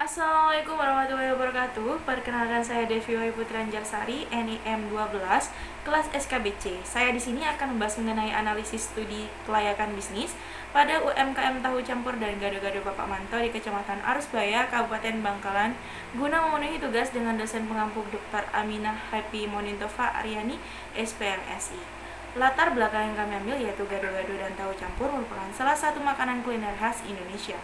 Assalamualaikum warahmatullahi wabarakatuh. Perkenalkan saya Devi Wahy Putri Anjarsari, NIM 12, kelas SKBC. Saya di sini akan membahas mengenai analisis studi kelayakan bisnis pada UMKM tahu campur dan gado-gado Bapak Manto di Kecamatan Arusbaya, Kabupaten Bangkalan, guna memenuhi tugas dengan dosen pengampu Dr. Aminah Happy Monintova Aryani, SPMSI. Latar belakang yang kami ambil yaitu gado-gado dan tahu campur merupakan salah satu makanan kuliner khas Indonesia.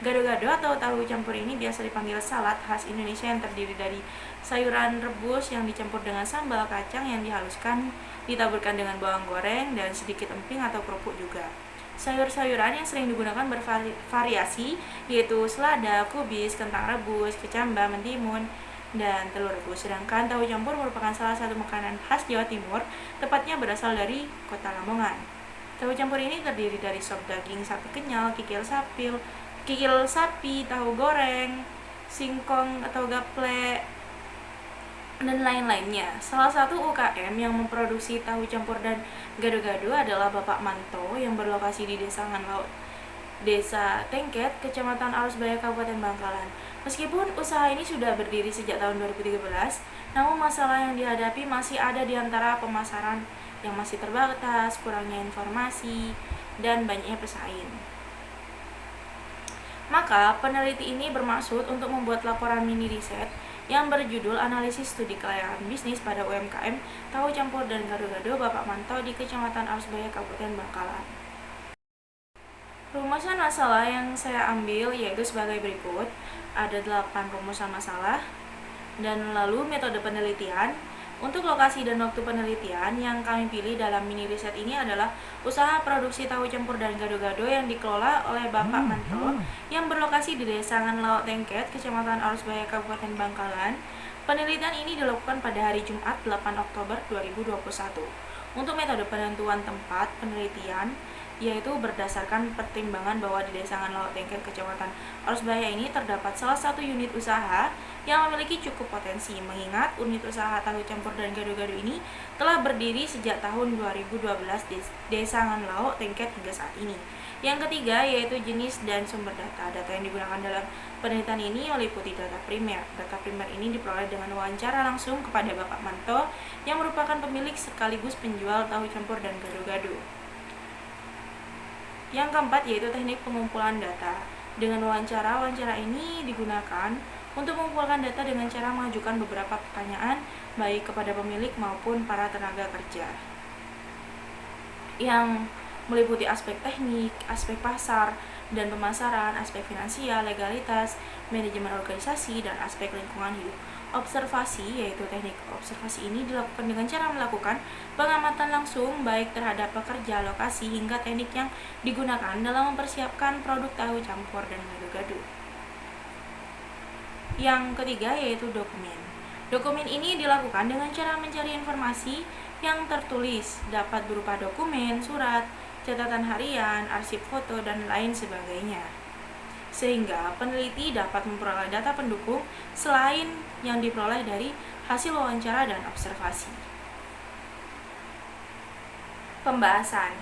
Gado-gado atau tahu campur ini biasa dipanggil salad khas Indonesia yang terdiri dari sayuran rebus yang dicampur dengan sambal kacang yang dihaluskan, ditaburkan dengan bawang goreng dan sedikit emping atau kerupuk juga. Sayur-sayuran yang sering digunakan bervariasi yaitu selada, kubis, kentang rebus, kecamba, mentimun, dan telur rebus. Sedangkan tahu campur merupakan salah satu makanan khas Jawa Timur, tepatnya berasal dari kota Lamongan. Tahu campur ini terdiri dari sop daging sapi kenyal, kikil sapi, tahu goreng, singkong atau gaplek, dan lain-lainnya. Salah satu UKM yang memproduksi tahu campur dan gado-gado adalah Bapak Manto yang berlokasi di Desa Nganlaut, Desa Tengket, Kecamatan Arusbaya, Kabupaten Bangkalan. Meskipun usaha ini sudah berdiri sejak tahun 2013, namun masalah yang dihadapi masih ada di antara pemasaran yang masih terbatas, kurangnya informasi, dan banyaknya pesaing. Maka, peneliti ini bermaksud untuk membuat laporan mini riset yang berjudul Analisis Studi Kelayakan Bisnis pada UMKM Tahu Campur dan Gado-Gado Bapak Manto di Kecamatan Arusbaya, Kabupaten Bangkalan. Rumusan masalah yang saya ambil yaitu sebagai berikut. Ada 8 rumusan masalah dan lalu metode penelitian. Untuk lokasi dan waktu penelitian yang kami pilih dalam mini riset ini adalah usaha produksi tahu campur dan gado-gado yang dikelola oleh Bapak Manto yang berlokasi di Desa Nganlaut Tengket, Kecamatan Arusbaya, Kabupaten Bangkalan. Penelitian ini dilakukan pada hari Jumat 8 Oktober 2021. Untuk metode penentuan tempat penelitian yaitu berdasarkan pertimbangan bahwa di Desa Nganlaut Tengket, Kecamatan Arusbaya ini terdapat salah satu unit usaha yang memiliki cukup potensi, mengingat unit usaha tahu campur dan gado-gado ini telah berdiri sejak tahun 2012 di Desa Nganlaut Tengket hingga saat ini. Yang ketiga yaitu jenis dan sumber data. Data yang digunakan dalam penelitian ini meliputi data primer. Data primer ini diperoleh dengan wawancara langsung kepada Bapak Manto yang merupakan pemilik sekaligus penjual tahu campur dan gado-gado. Yang keempat yaitu teknik pengumpulan data. Dengan wawancara ini digunakan untuk mengumpulkan data dengan cara mengajukan beberapa pertanyaan baik kepada pemilik maupun para tenaga kerja, yang meliputi aspek teknik, aspek pasar dan pemasaran, aspek finansial, legalitas, manajemen organisasi, dan aspek lingkungan hidup. Observasi, yaitu teknik observasi ini dilakukan dengan cara melakukan pengamatan langsung baik terhadap pekerja, lokasi, hingga teknik yang digunakan dalam mempersiapkan produk tahu campur dan gado-gado. Yang ketiga yaitu dokumen. Dokumen ini dilakukan dengan cara mencari informasi yang tertulis, dapat berupa dokumen, surat, catatan harian, arsip foto, dan lain sebagainya, sehingga peneliti dapat memperoleh data pendukung selain yang diperoleh dari hasil wawancara dan observasi. Pembahasan.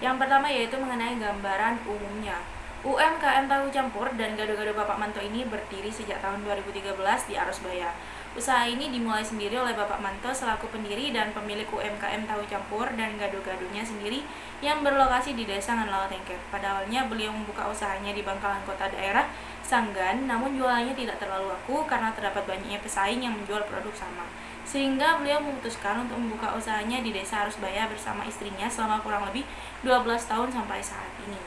Yang pertama yaitu mengenai gambaran umumnya. UMKM Tahu Campur dan Gado-Gado Bapak Manto ini berdiri sejak tahun 2013 di Arusbaya. Usaha ini dimulai sendiri oleh Bapak Manto selaku pendiri dan pemilik UMKM Tahu Campur dan Gado-Gadonya sendiri yang berlokasi di Desa Nganlaut Tengket. Pada awalnya beliau membuka usahanya di Bangkalan Kota daerah Sanggan, namun jualannya tidak terlalu laku karena terdapat banyaknya pesaing yang menjual produk sama. Sehingga beliau memutuskan untuk membuka usahanya di Desa Arusbaya bersama istrinya selama kurang lebih 12 tahun sampai saat ini.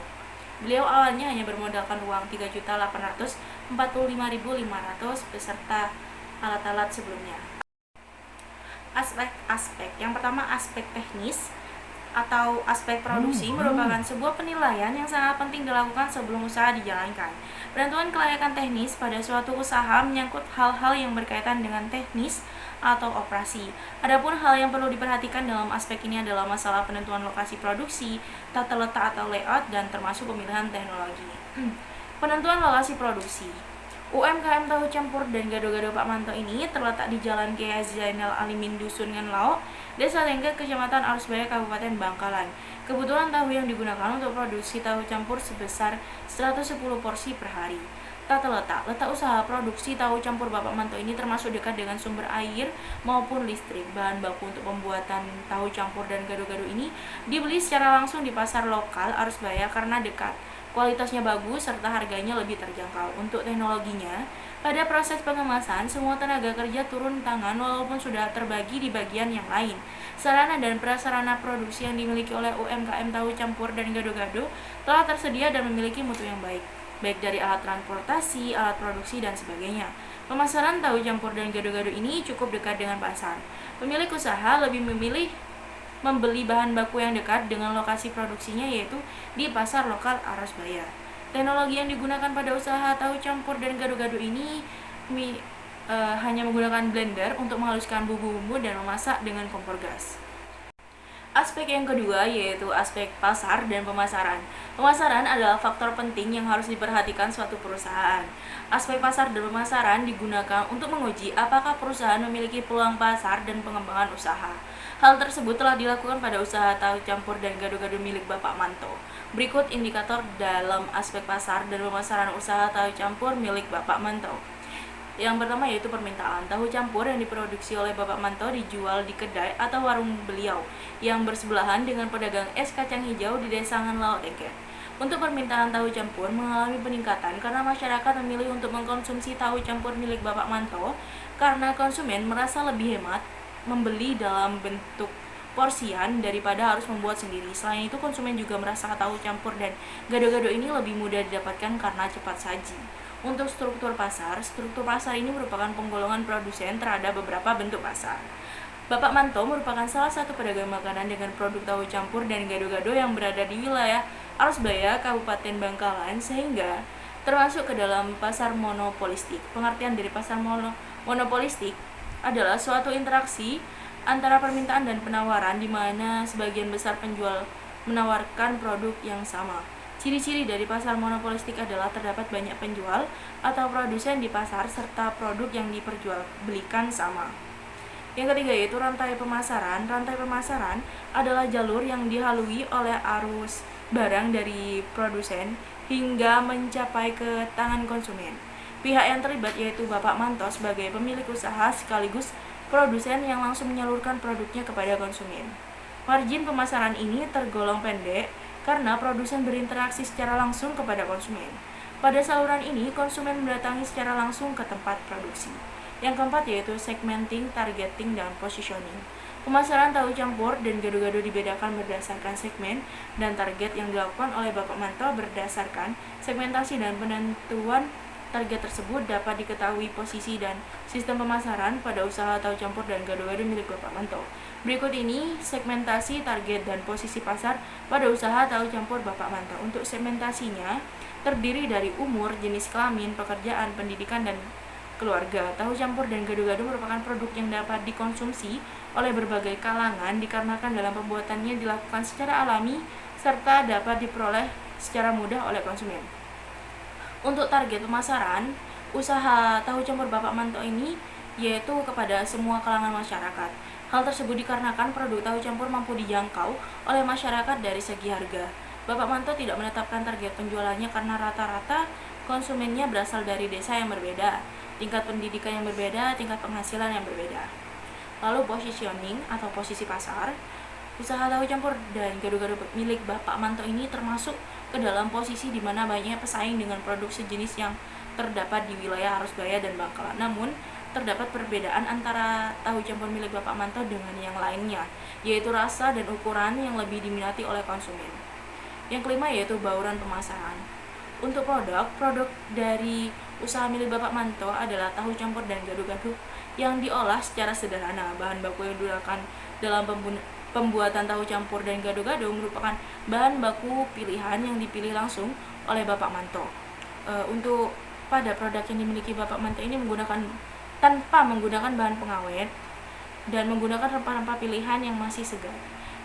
Beliau awalnya hanya bermodalkan uang 3.845.500 beserta alat-alat sebelumnya. Aspek-aspek. Yang pertama aspek teknis atau aspek produksi merupakan sebuah penilaian yang sangat penting dilakukan sebelum usaha dijalankan. Penentuan kelayakan teknis pada suatu usaha menyangkut hal-hal yang berkaitan dengan teknis atau operasi. Adapun hal yang perlu diperhatikan dalam aspek ini adalah masalah penentuan lokasi produksi, tata letak atau layout, dan termasuk pemilihan teknologi. Penentuan lokasi produksi. UMKM Tahu Campur dan Gado-Gado Pak Manto ini terletak di Jalan Kiai Zainal Alimin Dusun Nganlaut, Desa Tengket, Kecamatan Arusbaya, Kabupaten Bangkalan. Kebutuhan tahu yang digunakan untuk produksi tahu campur sebesar 110 porsi per hari. Tata letak usaha produksi tahu campur Bapak Manto ini termasuk dekat dengan sumber air maupun listrik. Bahan baku untuk pembuatan tahu campur dan gado-gado ini dibeli secara langsung di pasar lokal Arusbaya karena dekat. Kualitasnya bagus serta harganya lebih terjangkau. Untuk teknologinya, pada proses pengemasan, semua tenaga kerja turun tangan walaupun sudah terbagi di bagian yang lain. Sarana dan prasarana produksi yang dimiliki oleh UMKM tahu campur dan gado-gado telah tersedia dan memiliki mutu yang baik dari alat transportasi, alat produksi, dan sebagainya. Pemasaran tahu campur dan gado-gado ini cukup dekat dengan pasar. Pemilik usaha lebih memilih membeli bahan baku yang dekat dengan lokasi produksinya, yaitu di pasar lokal Arusbaya. Teknologi yang digunakan pada usaha tahu campur dan gado-gado ini hanya menggunakan blender untuk menghaluskan bumbu-bumbu dan memasak dengan kompor gas. Aspek yang kedua yaitu aspek pasar dan pemasaran. Pemasaran adalah faktor penting yang harus diperhatikan suatu perusahaan. Aspek pasar dan pemasaran digunakan untuk menguji apakah perusahaan memiliki peluang pasar dan pengembangan usaha. Hal tersebut telah dilakukan pada usaha tahu campur dan gado-gado milik Bapak Manto. Berikut indikator dalam aspek pasar dan pemasaran usaha tahu campur milik Bapak Manto. Yang pertama yaitu permintaan. Tahu campur yang diproduksi oleh Bapak Manto dijual di kedai atau warung beliau yang bersebelahan dengan pedagang es kacang hijau di Desa Nganlau Dengket. Untuk permintaan tahu campur mengalami peningkatan karena masyarakat memilih untuk mengkonsumsi tahu campur milik Bapak Manto karena konsumen merasa lebih hemat membeli dalam bentuk porsian daripada harus membuat sendiri. Selain itu, konsumen juga merasa tahu campur dan gado-gado ini lebih mudah didapatkan karena cepat saji. Untuk struktur pasar ini merupakan penggolongan produsen terhadap beberapa bentuk pasar. Bapak Manto merupakan salah satu pedagang makanan dengan produk tahu campur dan gado-gado yang berada di wilayah Arusbaya, Kabupaten Bangkalan, sehingga termasuk ke dalam pasar monopolistik. Pengertian dari pasar monopolistik adalah suatu interaksi antara permintaan dan penawaran di mana sebagian besar penjual menawarkan produk yang sama. Ciri-ciri dari pasar monopolistik adalah terdapat banyak penjual atau produsen di pasar serta produk yang diperjualbelikan sama. Yang ketiga yaitu rantai pemasaran. Rantai pemasaran adalah jalur yang dilalui oleh arus barang dari produsen hingga mencapai ke tangan konsumen. Pihak yang terlibat yaitu Bapak Manto sebagai pemilik usaha sekaligus produsen yang langsung menyalurkan produknya kepada konsumen. Margin pemasaran ini tergolong pendek karena produsen berinteraksi secara langsung kepada konsumen. Pada saluran ini, konsumen mendatangi secara langsung ke tempat produksi. Yang keempat yaitu segmenting, targeting, dan positioning. Pemasaran tahu campur dan gado-gado dibedakan berdasarkan segmen dan target yang dilakukan oleh Bapak Manto berdasarkan segmentasi dan penentuan target tersebut dapat diketahui posisi dan sistem pemasaran pada usaha tahu campur dan gado-gado milik Bapak Manto. Berikut ini segmentasi, target, dan posisi pasar pada usaha tahu campur Bapak Manto. Untuk segmentasinya terdiri dari umur, jenis kelamin, pekerjaan, pendidikan, dan keluarga. Tahu campur dan gado-gado merupakan produk yang dapat dikonsumsi oleh berbagai kalangan dikarenakan dalam pembuatannya dilakukan secara alami serta dapat diperoleh secara mudah oleh konsumen. Untuk target pemasaran, usaha tahu campur Bapak Manto ini yaitu kepada semua kalangan masyarakat. Hal tersebut dikarenakan produk tahu campur mampu dijangkau oleh masyarakat dari segi harga. Bapak Manto tidak menetapkan target penjualannya karena rata-rata konsumennya berasal dari desa yang berbeda, tingkat pendidikan yang berbeda, tingkat penghasilan yang berbeda. Lalu positioning atau posisi pasar. Usaha tahu campur dan gado-gado milik Bapak Manto ini termasuk ke dalam posisi di mana banyak pesaing dengan produk sejenis yang terdapat di wilayah Arusbaya dan Bangkalan. Namun, terdapat perbedaan antara tahu campur milik Bapak Manto dengan yang lainnya, yaitu rasa dan ukuran yang lebih diminati oleh konsumen. Yang kelima yaitu bauran pemasaran. Untuk produk dari usaha milik Bapak Manto adalah tahu campur dan gado-gado yang diolah secara sederhana. Bahan baku yang digunakan dalam pembuatan tahu campur dan gado-gado merupakan bahan baku pilihan yang dipilih langsung oleh Bapak Manto. Untuk pada produk yang dimiliki Bapak Manto ini tanpa menggunakan bahan pengawet dan menggunakan rempah-rempah pilihan yang masih segar.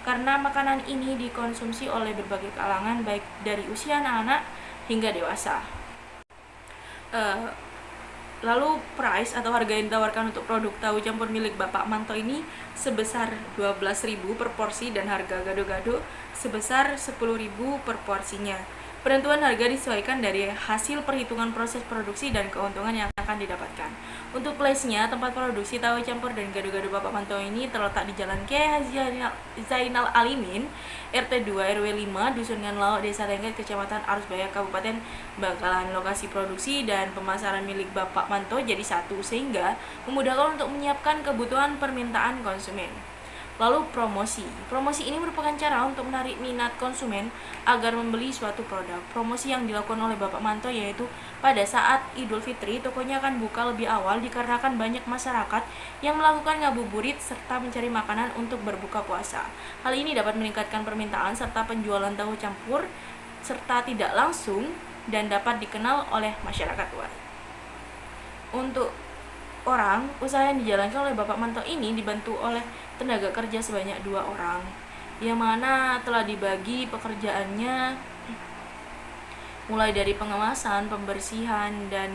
Karena makanan ini dikonsumsi oleh berbagai kalangan baik dari usia anak-anak hingga dewasa. Lalu price atau harga yang ditawarkan untuk produk tahu campur milik Bapak Manto ini sebesar 12.000 per porsi dan harga gado-gado sebesar 10.000 per porsinya. Penentuan harga disesuaikan dari hasil perhitungan proses produksi dan keuntungan yang akan didapatkan. Untuk place-nya, tempat produksi tahu campur dan gado-gado Bapak Manto ini terletak di Jalan Kiai Haji Zainal Alimin, RT 2 RW 5, Dusun Nganlau, Desa Lengket, Kecamatan Arusbaya, Kabupaten Bangkalan. Lokasi produksi dan pemasaran milik Bapak Manto jadi satu, sehingga memudahkan untuk menyiapkan kebutuhan permintaan konsumen. Lalu promosi. Promosi ini merupakan cara untuk menarik minat konsumen agar membeli suatu produk. Promosi yang dilakukan oleh Bapak Manto yaitu pada saat Idul Fitri, tokonya akan buka lebih awal dikarenakan banyak masyarakat yang melakukan ngabuburit serta mencari makanan untuk berbuka puasa. Hal ini dapat meningkatkan permintaan serta penjualan tahu campur serta tidak langsung dan dapat dikenal oleh masyarakat luas. Untuk orang, usaha yang dijalankan oleh Bapak Manto ini dibantu oleh tenaga kerja sebanyak 2 orang, yang mana telah dibagi pekerjaannya mulai dari pengemasan, pembersihan, dan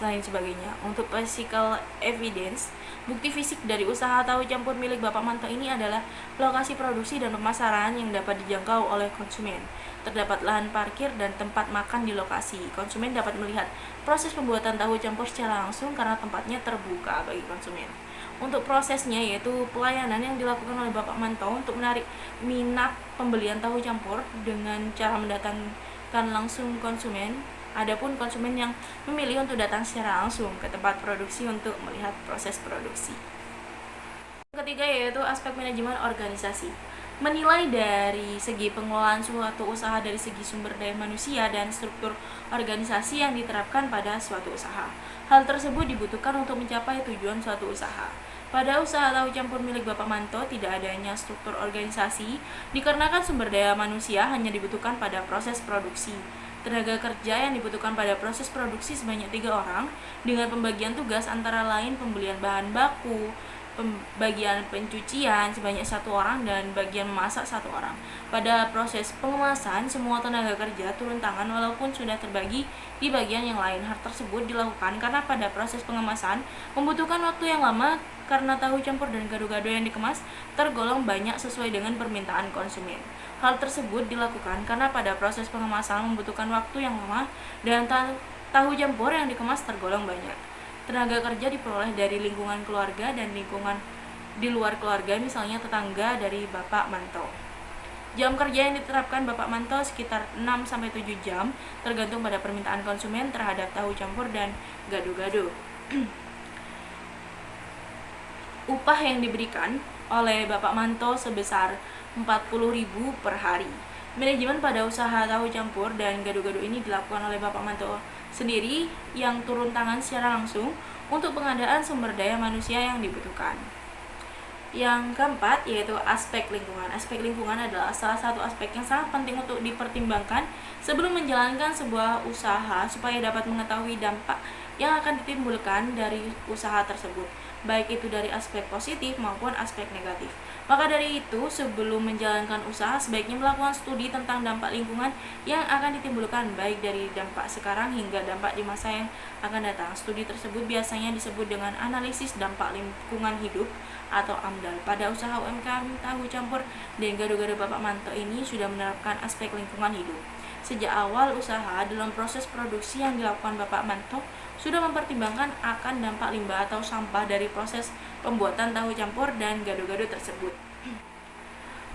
lain sebagainya. Untuk physical evidence, bukti fisik dari usaha tahu campur milik Bapak Manto ini adalah lokasi produksi dan pemasaran yang dapat dijangkau oleh konsumen. Terdapat lahan parkir dan tempat makan di lokasi. Konsumen dapat melihat proses pembuatan tahu campur secara langsung karena tempatnya terbuka bagi konsumen. Untuk prosesnya yaitu pelayanan yang dilakukan oleh Bapak Manto untuk menarik minat pembelian tahu campur dengan cara mendatangkan langsung konsumen. Adapun konsumen yang memilih untuk datang secara langsung ke tempat produksi untuk melihat proses produksi. Ketiga yaitu aspek manajemen organisasi. Menilai dari segi pengelolaan suatu usaha dari segi sumber daya manusia dan struktur organisasi yang diterapkan pada suatu usaha. Hal tersebut dibutuhkan untuk mencapai tujuan suatu usaha. Pada usaha tahu campur milik Bapak Manto tidak adanya struktur organisasi dikarenakan sumber daya manusia hanya dibutuhkan pada proses produksi. Tenaga kerja yang dibutuhkan pada proses produksi sebanyak 3 orang dengan pembagian tugas antara lain pembelian bahan baku, bagian pencucian sebanyak 1 orang dan bagian memasak 1 orang. Pada proses pengemasan, semua tenaga kerja turun tangan walaupun sudah terbagi di bagian yang lain. Hal tersebut dilakukan karena pada proses pengemasan membutuhkan waktu yang lama karena tahu campur dan gado-gado yang dikemas tergolong banyak sesuai dengan permintaan konsumen. Hal tersebut dilakukan karena pada proses pengemasan membutuhkan waktu yang lama dan tahu campur yang dikemas tergolong banyak. Tenaga kerja diperoleh dari lingkungan keluarga dan lingkungan di luar keluarga, misalnya tetangga dari Bapak Manto. Jam kerja yang diterapkan Bapak Manto sekitar 6-7 jam, tergantung pada permintaan konsumen terhadap tahu campur dan gado-gado. Upah yang diberikan oleh Bapak Manto sebesar 40.000 per hari. Manajemen pada usaha tahu campur dan gado-gado ini dilakukan oleh Bapak Manto sendiri yang turun tangan secara langsung untuk pengadaan sumber daya manusia yang dibutuhkan. Yang keempat yaitu aspek lingkungan. Aspek lingkungan adalah salah satu aspek yang sangat penting untuk dipertimbangkan sebelum menjalankan sebuah usaha supaya dapat mengetahui dampak yang akan ditimbulkan dari usaha tersebut, baik itu dari aspek positif maupun aspek negatif. Maka dari itu, sebelum menjalankan usaha sebaiknya melakukan studi tentang dampak lingkungan yang akan ditimbulkan, baik dari dampak sekarang hingga dampak di masa yang akan datang. Studi tersebut biasanya disebut dengan analisis dampak lingkungan hidup atau AMDAL. Pada usaha UMKM tahu campur dan gado-gado Bapak Manto ini sudah menerapkan aspek lingkungan hidup. Sejak awal usaha, dalam proses produksi yang dilakukan Bapak Manto sudah mempertimbangkan akan dampak limbah atau sampah dari proses pembuatan tahu campur dan gado-gado tersebut.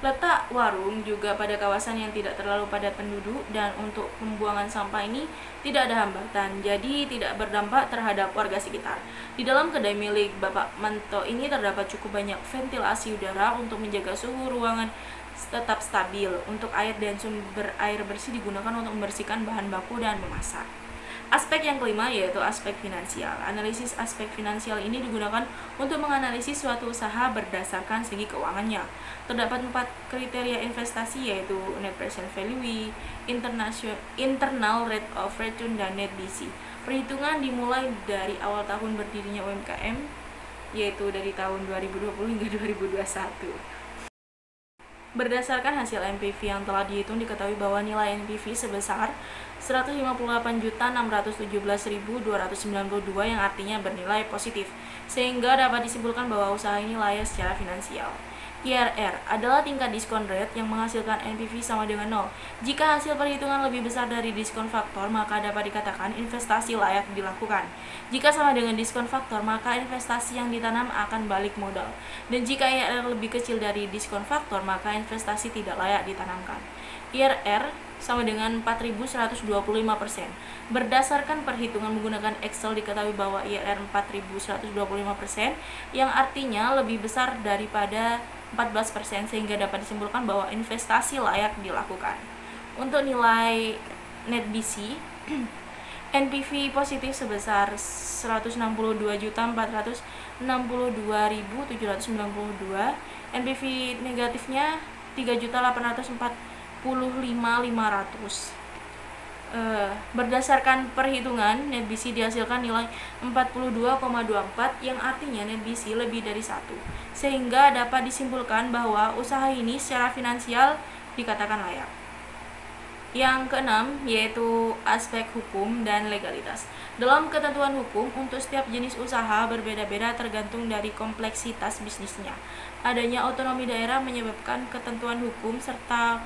Letak warung juga pada kawasan yang tidak terlalu padat penduduk dan untuk pembuangan sampah ini tidak ada hambatan, jadi tidak berdampak terhadap warga sekitar. Di dalam kedai milik Bapak Manto ini terdapat cukup banyak ventilasi udara untuk menjaga suhu ruangan tetap stabil. Untuk air dan sumber air bersih digunakan untuk membersihkan bahan baku dan memasak. Aspek yang kelima yaitu aspek finansial. Analisis aspek finansial ini digunakan untuk menganalisis suatu usaha berdasarkan segi keuangannya. Terdapat 4 kriteria investasi yaitu net present value, internal rate of return, dan net DC. Perhitungan dimulai dari awal tahun berdirinya UMKM, yaitu dari tahun 2020 hingga 2021. Berdasarkan hasil NPV yang telah dihitung, diketahui bahwa nilai NPV sebesar 158.617.292 yang artinya bernilai positif, sehingga dapat disimpulkan bahwa usaha ini layak secara finansial. IRR adalah tingkat diskon rate yang menghasilkan NPV sama dengan 0. Jika hasil perhitungan lebih besar dari diskon faktor, maka dapat dikatakan investasi layak dilakukan. Jika sama dengan diskon faktor, maka investasi yang ditanam akan balik modal. Dan jika IRR lebih kecil dari diskon faktor, maka investasi tidak layak ditanamkan. IRR sama dengan 4.125%. Berdasarkan perhitungan menggunakan Excel diketahui bahwa IRR 4.125% yang artinya lebih besar daripada 14%, sehingga dapat disimpulkan bahwa investasi layak dilakukan. Untuk nilai net BC NPV positif sebesar 162.462.792, NPV negatifnya 3.845.500. Berdasarkan perhitungan, net BC dihasilkan nilai 42,24 yang artinya net BC lebih dari 1, sehingga dapat disimpulkan bahwa usaha ini secara finansial dikatakan layak. Yang keenam, yaitu aspek hukum dan legalitas. Dalam ketentuan hukum, untuk setiap jenis usaha berbeda-beda tergantung dari kompleksitas bisnisnya. Adanya otonomi daerah menyebabkan ketentuan hukum serta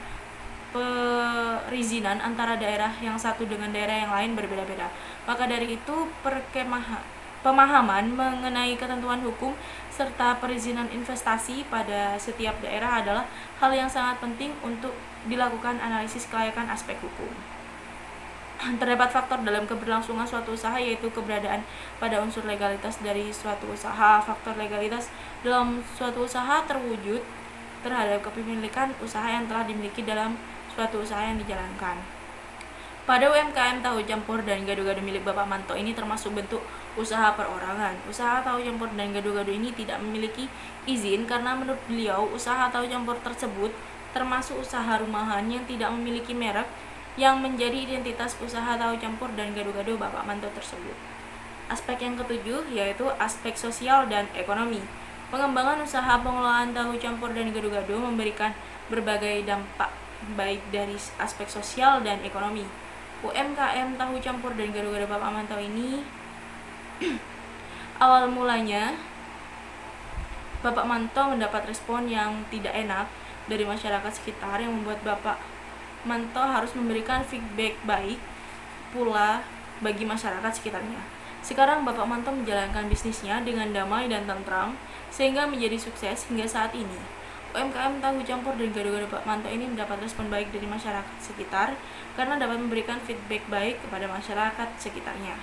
perizinan antara daerah yang satu dengan daerah yang lain berbeda-beda. Maka dari itu, pemahaman mengenai ketentuan hukum serta perizinan investasi pada setiap daerah adalah hal yang sangat penting untuk dilakukan analisis kelayakan aspek hukum. Terdapat faktor dalam keberlangsungan suatu usaha, yaitu keberadaan pada unsur legalitas dari suatu usaha. Faktor legalitas dalam suatu usaha terwujud terhadap kepemilikan usaha yang telah dimiliki dalam suatu usaha yang dijalankan. Pada UMKM tahu campur dan gado-gado milik Bapak Manto ini termasuk bentuk usaha perorangan. Usaha tahu campur dan gado-gado ini tidak memiliki izin karena menurut beliau usaha tahu campur tersebut termasuk usaha rumahan yang tidak memiliki merek yang menjadi identitas usaha tahu campur dan gado-gado Bapak Manto tersebut. Aspek yang ketujuh yaitu aspek sosial dan ekonomi. Pengembangan usaha pengelolaan tahu campur dan gado-gado memberikan berbagai dampak baik dari aspek sosial dan ekonomi. UMKM tahu campur dan gado-gado Bapak Manto ini awal mulanya Bapak Manto mendapat respon yang tidak enak dari masyarakat sekitar yang membuat Bapak Manto harus memberikan feedback baik pula bagi masyarakat sekitarnya. Sekarang Bapak Manto menjalankan bisnisnya dengan damai dan tentram sehingga menjadi sukses hingga saat ini. UMKM tahu campur dan gado-gado Bapak Manto ini mendapat respon baik dari masyarakat sekitar karena dapat memberikan feedback baik kepada masyarakat sekitarnya.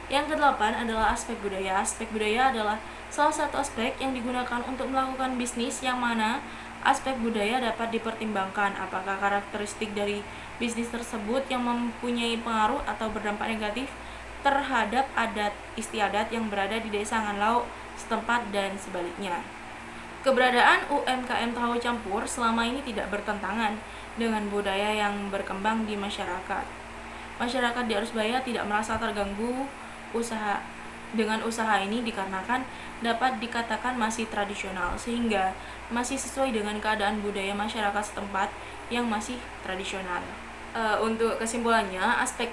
Yang kedelapan adalah aspek budaya. Aspek budaya adalah salah satu aspek yang digunakan untuk melakukan bisnis, yang mana aspek budaya dapat dipertimbangkan apakah karakteristik dari bisnis tersebut yang mempunyai pengaruh atau berdampak negatif terhadap adat istiadat yang berada di desa Nganlau setempat dan sebaliknya. Keberadaan UMKM tahu campur selama ini tidak bertentangan dengan budaya yang berkembang di masyarakat. Masyarakat di Arusbaya tidak merasa terganggu dengan usaha ini dikarenakan dapat dikatakan masih tradisional, sehingga masih sesuai dengan keadaan budaya masyarakat setempat yang masih tradisional. Untuk kesimpulannya, aspek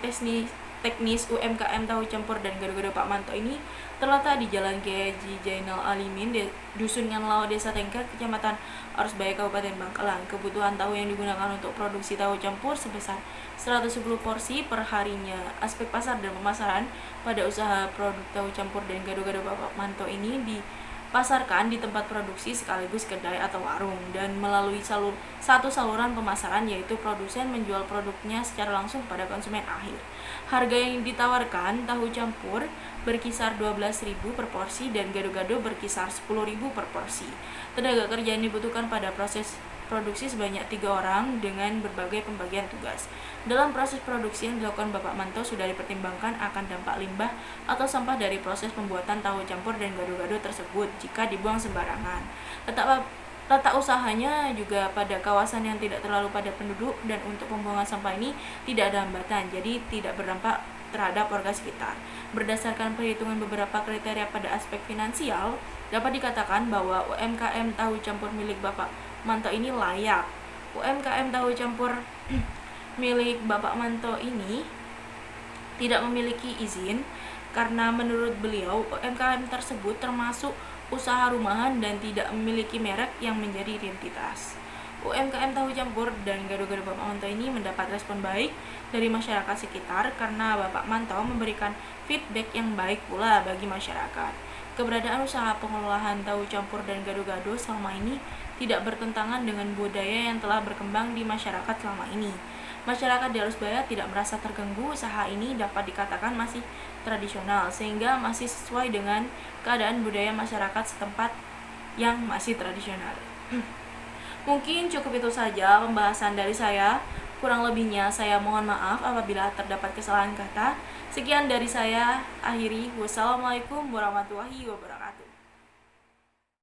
teknis UMKM tahu campur dan gado-gado Pak Manto ini terletak di Jalan Kiai Haji Zainal Alimin, Dusun Nganlau, Desa Tengker, Kecamatan Arusbaya, Kabupaten Bangkalan. Kebutuhan tahu yang digunakan untuk produksi tahu campur sebesar 110 porsi per harinya. Aspek pasar dan pemasaran pada usaha produk tahu campur dan gado-gado Bapak Manto ini dipasarkan di tempat produksi sekaligus kedai atau warung, dan melalui satu saluran pemasaran, yaitu produsen menjual produknya secara langsung pada konsumen akhir. Harga yang ditawarkan tahu campur berkisar 12.000 per porsi dan gado-gado berkisar 10.000 per porsi. Tenaga kerja yang dibutuhkan pada proses produksi sebanyak 3 orang dengan berbagai pembagian tugas. Dalam proses produksi yang dilakukan Bapak Manto sudah dipertimbangkan akan dampak limbah atau sampah dari proses pembuatan tahu campur dan gado-gado tersebut jika dibuang sembarangan. Letak usahanya juga pada kawasan yang tidak terlalu padat penduduk, dan untuk pembuangan sampah ini tidak ada hambatan, jadi tidak berdampak terhadap warga sekitar. Berdasarkan perhitungan beberapa kriteria pada aspek finansial, dapat dikatakan bahwa UMKM tahu campur milik Bapak Manto ini layak. UMKM tahu campur milik Bapak Manto ini tidak memiliki izin karena menurut beliau UMKM tersebut termasuk usaha rumahan dan tidak memiliki merek yang menjadi identitas. UMKM tahu campur dan gado-gado Bapak Manto ini mendapat respon baik dari masyarakat sekitar karena Bapak Manto memberikan feedback yang baik pula bagi masyarakat. Keberadaan usaha pengolahan tahu campur dan gado-gado selama ini tidak bertentangan dengan budaya yang telah berkembang di masyarakat selama ini. Masyarakat di Alusbaya tidak merasa terganggu, usaha ini dapat dikatakan masih tradisional sehingga masih sesuai dengan keadaan budaya masyarakat setempat yang masih tradisional. Mungkin cukup itu saja pembahasan dari saya. Kurang lebihnya saya mohon maaf apabila terdapat kesalahan kata. Sekian dari saya, akhiri. Wassalamualaikum warahmatullahi wabarakatuh.